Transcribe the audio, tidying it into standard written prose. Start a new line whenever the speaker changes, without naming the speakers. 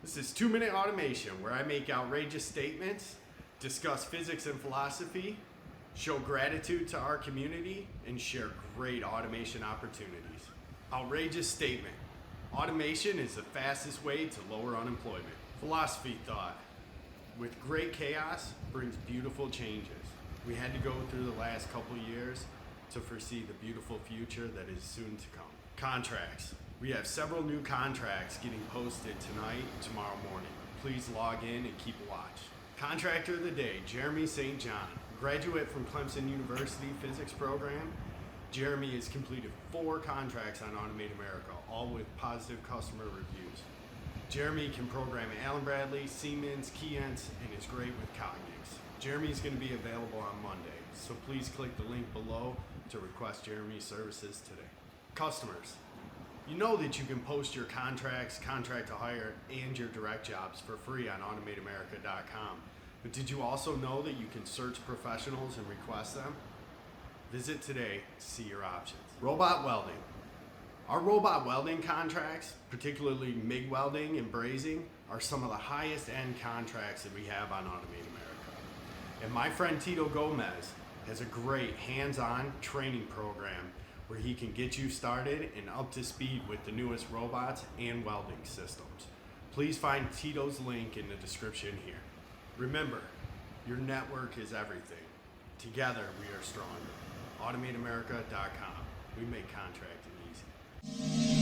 This is 2-Minute Automation, where I make outrageous statements, discuss physics and philosophy, show gratitude to our community, and share great automation opportunities. Outrageous statement. Automation is the fastest way to lower unemployment. Philosophy thought. With great chaos brings beautiful changes. We had to go through the last couple years to foresee the beautiful future that is soon to come. Contracts. We have several new contracts getting posted tonight, tomorrow morning. Please log in and keep a watch. Contractor of the day, Jeremy St. John, graduate from Clemson University Physics program. Jeremy has completed 4 contracts on Automate America, all with positive customer reviews. Jeremy can program Allen Bradley, Siemens, Keyence, and is great with Cognigs. Jeremy is going to be available on Monday, so please click the link below to request Jeremy's services today. Customers, you know that you can post your contracts, contract to hire, and your direct jobs for free on AutomateAmerica.com. But did you also know that you can search professionals and request them? Visit today to see your options. Robot welding. Our robot welding contracts, particularly MIG welding and brazing, are some of the highest end contracts that we have on Automate America. And my friend Tito Gomez has a great hands-on training program where he can get you started and up to speed with the newest robots and welding systems. Please find Tito's link in the description here. Remember, your network is everything. Together we are stronger. AutomateAmerica.com. We make contracting easy.